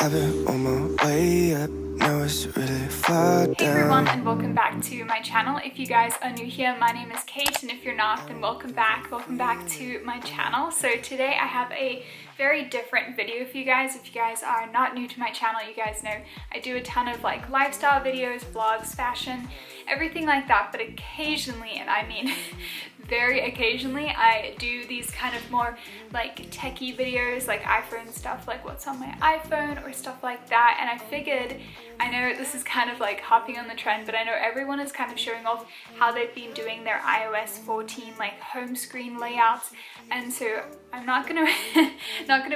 I've been on my way up, now it's really far down. Hey everyone, and welcome back to my channel. If you guys are new here, my name is Kate, and if you're not, then welcome back to my channel. So today I have a very different video for you guys. If you guys are not new to my channel, you guys know I do a ton of like lifestyle videos, vlogs, fashion, everything like that, but occasionally, and I mean very occasionally, I do these kind of more like techie videos, like iPhone stuff, like what's on my iPhone or stuff like that. And I figured, I know this is kind of like hopping on the trend, but I know everyone is kind of showing off how they've been doing their iOS 14 like home screen layouts. And so I'm not gonna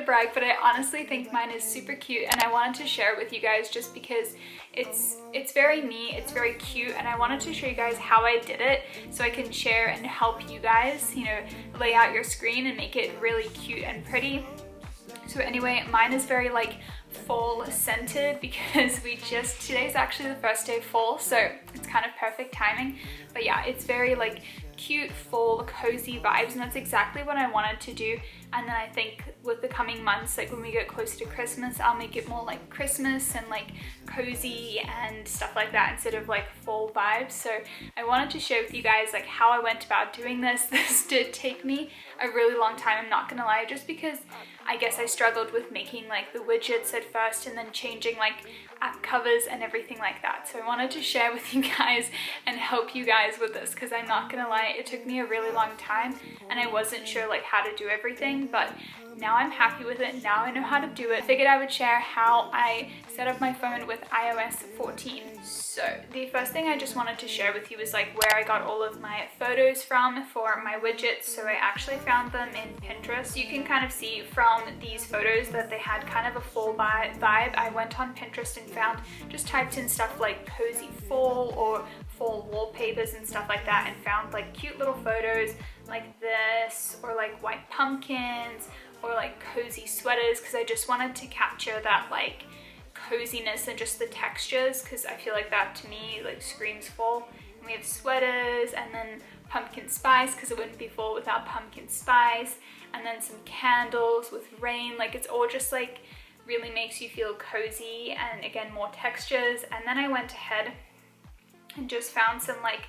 brag, but I honestly think mine is super cute, and I wanted to share it with you guys just because it's very me, it's very cute, and I wanted to show you guys how I did it so I can share and help you guys, you know, lay out your screen and make it really cute and pretty. So anyway, mine is very like fall scented because today's actually the first day of fall, so it's kind of perfect timing. But yeah, it's very like cute fall cozy vibes, and that's exactly what I wanted to do. And then I think with the coming months, like when we get closer to Christmas, I'll make it more like Christmas and like cozy and stuff like that instead of like fall vibes. So I wanted to share with you guys like how I went about doing this. This did take me a really long time, I'm not gonna lie, just because I guess I struggled with making like the widgets at first and then changing like app covers and everything like that. So I wanted to share with you guys and help you guys with this, because I'm not gonna lie, it took me a really long time and I wasn't sure like how to do everything, but now I'm happy with it. Now I know how to do it. Figured I would share how I set up my phone with iOS 14. So the first thing I just wanted to share with you is like where I got all of my photos from for my widgets. So I actually found them in Pinterest. You can kind of see from these photos that they had kind of a fall vibe. I went on Pinterest and found, just typed in stuff like cozy fall or fall wallpapers and stuff like that, and found like cute little photos like this, or like white pumpkins, or like cozy sweaters, because I just wanted to capture that like coziness and just the textures, because I feel like that to me like screams fall. And we have sweaters, and then pumpkin spice, because it wouldn't be fall without pumpkin spice, and then some candles with rain. Like it's all just like really makes you feel cozy, and again more textures. And then I went ahead and just found some like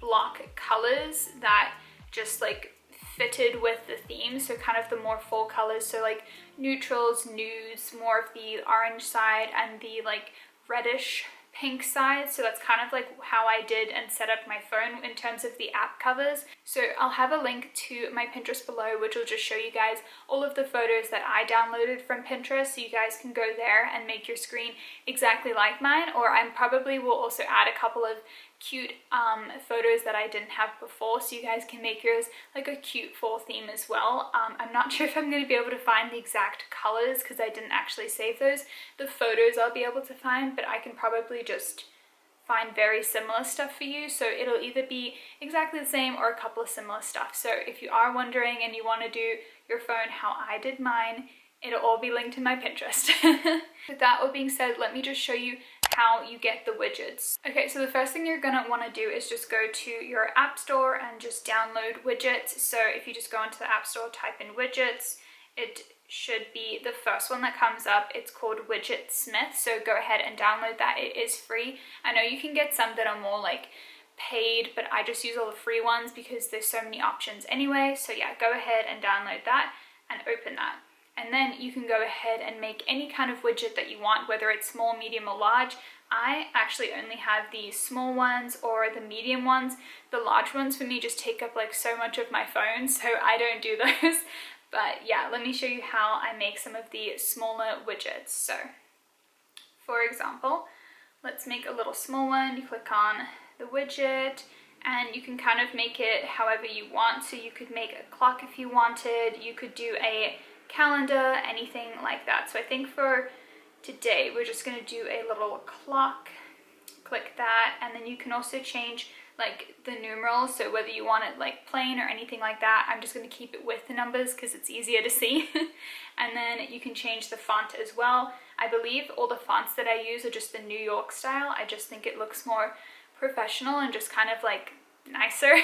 block colors that just like fitted with the theme, so kind of the more fall colors, so like neutrals, nudes, more of the orange side and the like reddish pink side. So that's kind of like how I did and set up my phone in terms of the app covers. So I'll have a link to my Pinterest below, which will just show you guys all of the photos that I downloaded from Pinterest, so you guys can go there and make your screen exactly like mine. Or I probably will also add a couple of cute photos that I didn't have before, so you guys can make yours like a cute fall theme as well. I'm not sure if I'm going to be able to find the exact colors because I didn't actually save those. The photos I'll be able to find, but I can probably just find very similar stuff for you, so it'll either be exactly the same or a couple of similar stuff. So if you are wondering and you want to do your phone how I did mine, it'll all be linked in my Pinterest. With that all being said, let me just show you how you get the widgets. Okay, so the first thing you're gonna want to do is just go to your app store and just download widgets. So if you just go into the app store, type in widgets, it should be the first one that comes up. It's called WIDGETSmith, so go ahead and download that. It is free. I know you can get some that are more like paid, but I just use all the free ones because there's so many options anyway. So yeah, go ahead and download that and open that. And then you can go ahead and make any kind of widget that you want, whether it's small, medium, or large. I actually only have the small ones or the medium ones. The large ones for me just take up like so much of my phone, so I don't do those. But yeah, let me show you how I make some of the smaller widgets. So for example, let's make a little small one. You click on the widget, and you can kind of make it however you want. So you could make a clock if you wanted, you could do a calendar, anything like that. So I think for today we're just going to do a little clock. Click that, and then you can also change like the numerals, so whether you want it like plain or anything like that. I'm just going to keep it with the numbers because it's easier to see. And then you can change the font as well. I believe all the fonts that I use are just the New York style. I just think it looks more professional and just kind of like nicer.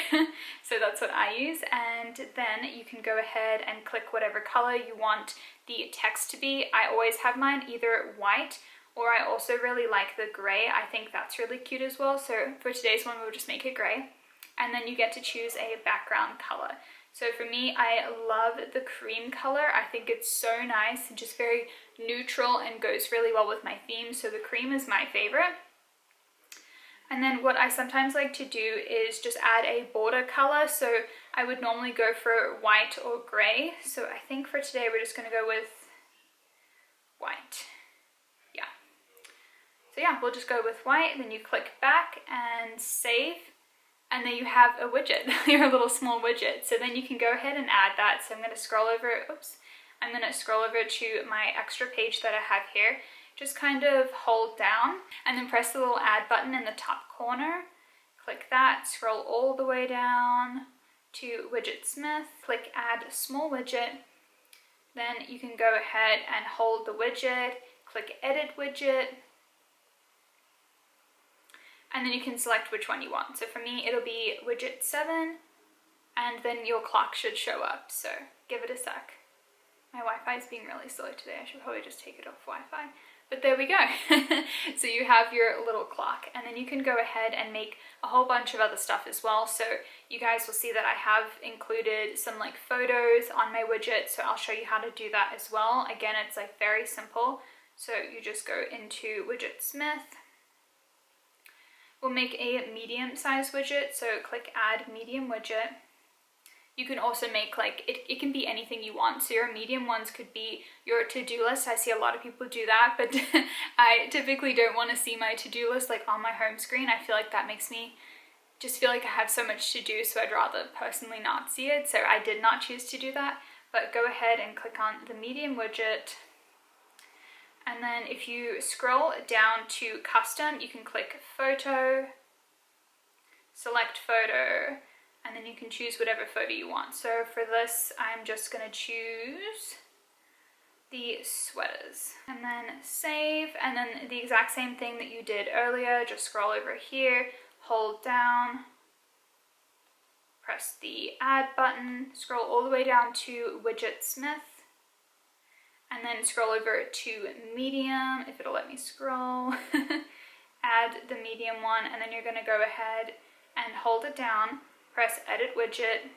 So that's what I use. And then you can go ahead and click whatever color you want the text to be. I always have mine either white, or I also really like the gray. I think that's really cute as well. So for today's one, we'll just make it gray. And then you get to choose a background color. So for me, I love the cream color. I think it's so nice and just very neutral and goes really well with my theme. So the cream is my favorite. And then what I sometimes like to do is just add a border color. So I would normally go for white or gray. So I think for today, we're just gonna go with white. Yeah. So yeah, we'll just go with white. Then you click back and save. And then you have a widget, your little small widget. So then you can go ahead and add that. So I'm gonna scroll over, I'm gonna scroll over to my extra page that I have here. Just kind of hold down and then press the little add button in the top corner. Click that, scroll all the way down to WIDGETSmith, click add small widget. Then you can go ahead and hold the widget, click edit widget, and then you can select which one you want. So for me, it'll be widget 7, and then your clock should show up. So give it a sec. My Wi-Fi is being really slow today. I should probably just take it off Wi-Fi. But there we go. So you have your little clock, and then you can go ahead and make a whole bunch of other stuff as well. So you guys will see that I have included some like photos on my widget. So I'll show you how to do that as well. Again, it's like very simple. So you just go into WIDGETSmith. We'll make a medium size widget, so click add medium widget. You can also make like, it can be anything you want. So your medium ones could be your to-do list. I see a lot of people do that, but I typically don't want to see my to-do list like on my home screen. I feel like that makes me just feel like I have so much to do, so I'd rather personally not see it. So I did not choose to do that, but go ahead and click on the medium widget. And then if you scroll down to custom, you can click photo, select photo, and then you can choose whatever photo you want. So for this, I'm just gonna choose the sweaters and then save. And then the exact same thing that you did earlier, just scroll over here, hold down, press the add button, scroll all the way down to WIDGETSmith, and then scroll over to medium, if it'll let me scroll. Add the medium one, and then you're gonna go ahead and hold it down, press edit widget,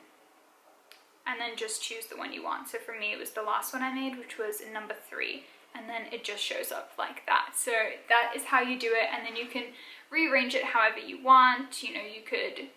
and then just choose the one you want. So for me, it was the last one I made, which was number 3, and then it just shows up like that. So that is how you do it, and then you can rearrange it however you want. You know, you could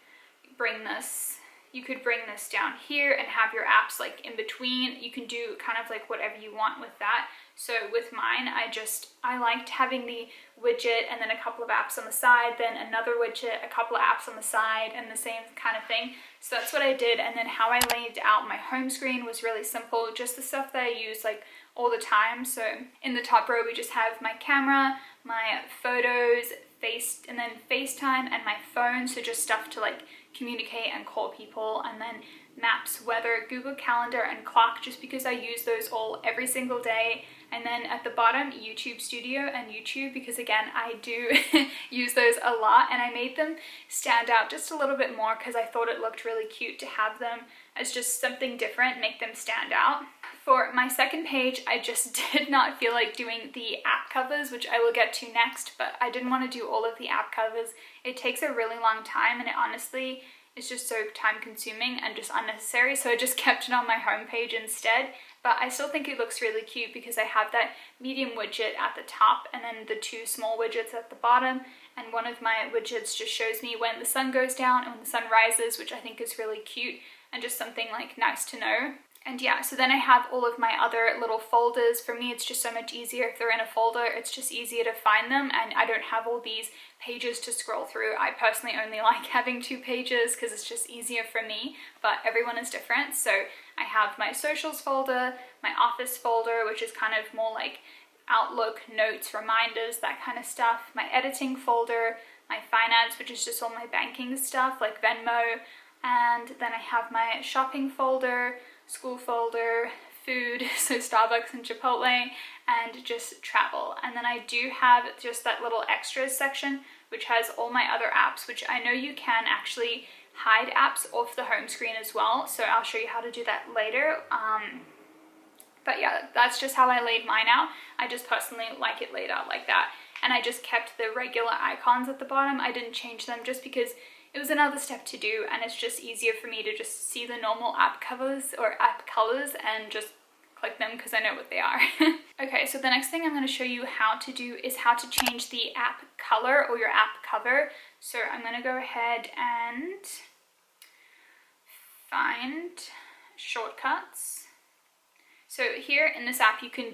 bring this down here and have your apps like in between. You can do kind of like whatever you want with that. So with mine, I liked having the widget and then a couple of apps on the side, then another widget, a couple of apps on the side, and the same kind of thing. So that's what I did. And then how I laid out my home screen was really simple, just the stuff that I use like all the time. So in the top row, we just have my camera, my photos, and then FaceTime, and my phone. So just stuff to like communicate and call people, and then maps, weather, Google Calendar, and clock, just because I use those all every single day. And then at the bottom, YouTube Studio and YouTube, because again, I do use those a lot, and I made them stand out just a little bit more because I thought it looked really cute to have them as just something different, make them stand out. For my second page, I just did not feel like doing the app covers, which I will get to next, but I didn't want to do all of the app covers. It takes a really long time, and it honestly is just so time consuming and just unnecessary, so I just kept it on my home page instead. But I still think it looks really cute because I have that medium widget at the top and then the 2 small widgets at the bottom, and one of my widgets just shows me when the sun goes down and when the sun rises, which I think is really cute and just something like nice to know. And yeah, so then I have all of my other little folders. For me, it's just so much easier if they're in a folder. It's just easier to find them, and I don't have all these pages to scroll through. I personally only like having 2 pages because it's just easier for me, but everyone is different. So I have my socials folder, my office folder, which is kind of more like Outlook, notes, reminders, that kind of stuff, my editing folder, my finance, which is just all my banking stuff like Venmo, and then I have my shopping folder, school folder, food, so Starbucks and Chipotle, and just travel. And then I do have just that little extras section, which has all my other apps, which I know you can actually hide apps off the home screen as well, so I'll show you how to do that later. But yeah, that's just how I laid mine out. I just personally like it laid out like that. And I just kept the regular icons at the bottom. I didn't change them just because it was another step to do, and it's just easier for me to just see the normal app covers or app colors and just click them because I know what they are. Okay, so the next thing I'm going to show you how to do is how to change the app color or your app cover. So I'm going to go ahead and find shortcuts. So here in this app you can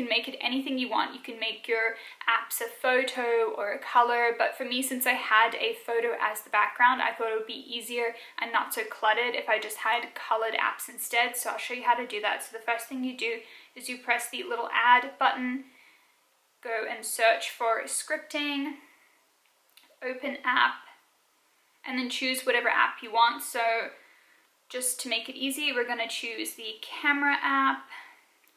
make it anything you want. You can make your apps a photo or a color, but for me, since I had a photo as the background, I thought it would be easier and not so cluttered if I just had colored apps instead. So I'll show you how to do that. So the first thing you do is you press the little add button, go and search for scripting, open app, and then choose whatever app you want. So just to make it easy, we're going to choose the camera app,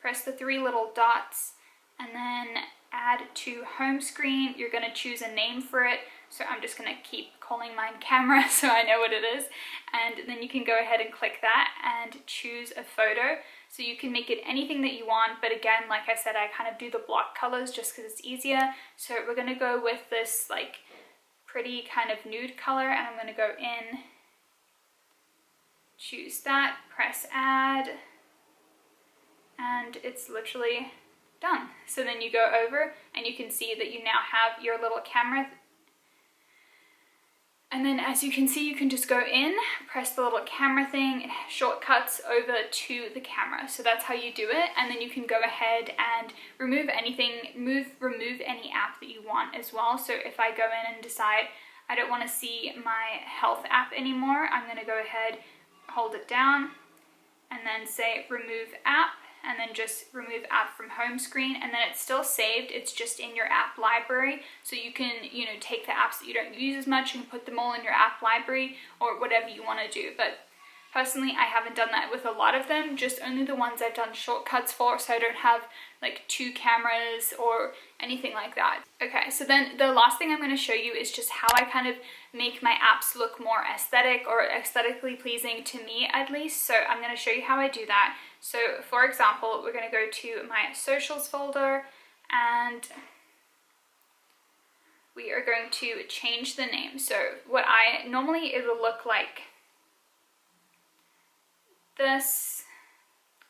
press the 3 little dots, and then add to home screen. You're going to choose a name for it. So I'm just going to keep calling mine camera so I know what it is. And then you can go ahead and click that and choose a photo. So you can make it anything that you want. But again, like I said, I kind of do the block colors just because it's easier. So we're going to go with this like pretty kind of nude color, and I'm going to go in, choose that, press add, and it's literally done. So then you go over and you can see that you now have your little camera. And then as you can see, you can just go in, press the little camera thing, it shortcuts over to the camera. So that's how you do it. And then you can go ahead and remove anything, remove any app that you want as well. So if I go in and decide I don't want to see my health app anymore, I'm going to go ahead, hold it down, and then say remove app, and then just remove app from home screen, and then it's still saved. It's just in your app library, so you can, you know, take the apps that you don't use as much and put them all in your app library or whatever you want to do. But personally, I haven't done that with a lot of them, just only the ones I've done shortcuts for, so I don't have like 2 cameras or anything like that. Okay, so then the last thing I'm going to show you is just how I kind of make my apps look more aesthetic or aesthetically pleasing to me at least. So I'm going to show you how I do that. So for example, we're going to go to my socials folder and we are going to change the name. So what normally it will look like this,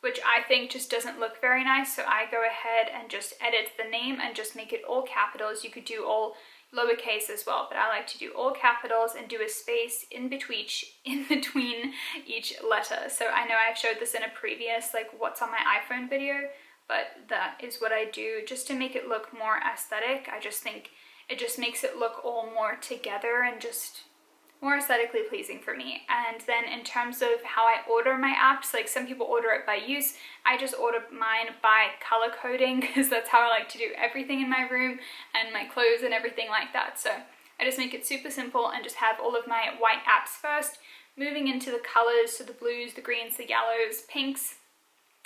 which I think just doesn't look very nice. So I go ahead and just edit the name and just make it all capitals. You could do all lowercase as well, but I like to do all capitals and do a space in between each letter. So I know I've showed this in a previous like what's on my iPhone video, but that is what I do just to make it look more aesthetic. I just think it just makes it look all more together and just more aesthetically pleasing for me. And then in terms of how I order my apps, like some people order it by use, I just order mine by color coding because that's how I like to do everything in my room and my clothes and everything like that. So I just make it super simple and just have all of my white apps first, moving into the colors, so the blues, the greens, the yellows, pinks,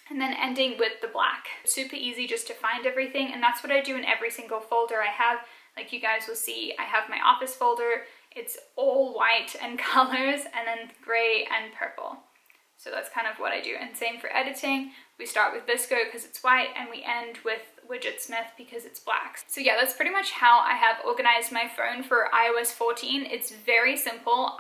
and then ending with the black. Super easy just to find everything, and that's what I do in every single folder I have. Like you guys will see, I have my office folder. It's all white and colors, and then gray and purple. So that's kind of what I do. And same for editing. We start with Visco because it's white, and we end with WIDGETSmith because it's black. So yeah, that's pretty much how I have organized my phone for iOS 14. It's very simple.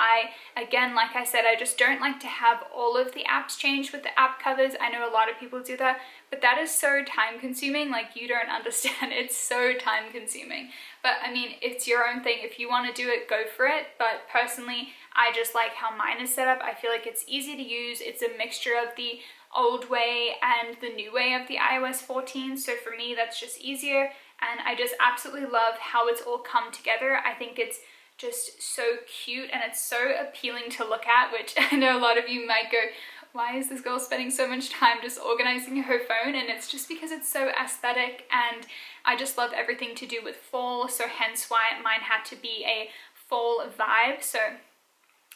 Again, like I said, I just don't like to have all of the apps changed with the app covers. I know a lot of people do that, but that is so time consuming. Like, you don't understand. It's so time consuming. But I mean, it's your own thing. If you want to do it, go for it. But personally, I just like how mine is set up. I feel like it's easy to use. It's a mixture of the old way and the new way of the iOS 14. So for me, that's just easier. And I just absolutely love how it's all come together. I think it's just so cute and it's so appealing to look at, which I know a lot of you might go, why is this girl spending so much time just organizing her phone? And it's just because it's so aesthetic, and I just love everything to do with fall, so hence why mine had to be a fall vibe. So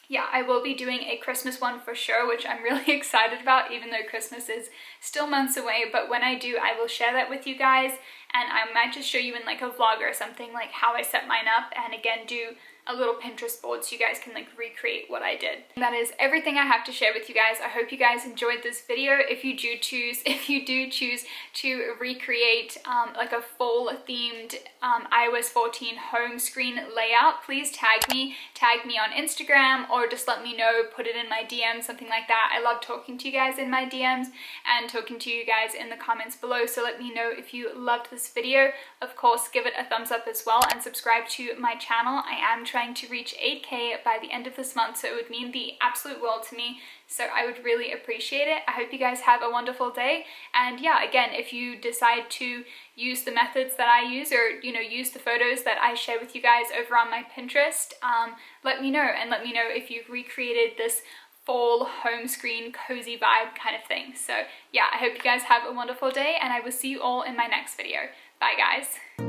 yeah, I will be doing a Christmas one for sure, which I'm really excited about, even though Christmas is still months away. But when I do, I will share that with you guys, and I might just show you in like a vlog or something, like how I set mine up, and again do a little Pinterest board so you guys can like recreate what I did. And that is everything I have to share with you guys. I hope you guys enjoyed this video. If you do choose to recreate like a fall themed iOS 14 home screen layout, please tag me on Instagram, or just let me know, put it in my DMs, something like that. I love talking to you guys in my DMs and talking to you guys in the comments below, so let me know if you loved this video. Of course, give it a thumbs up as well and subscribe to my channel. I am trying to reach 8K by the end of this month, so it would mean the absolute world to me. So I would really appreciate it. I hope you guys have a wonderful day. And yeah, again, if you decide to use the methods that I use, or use the photos that I share with you guys over on my Pinterest, let me know, and let me know if you've recreated this fall home screen cozy vibe kind of thing. So yeah, I hope you guys have a wonderful day, and I will see you all in my next video. Bye guys.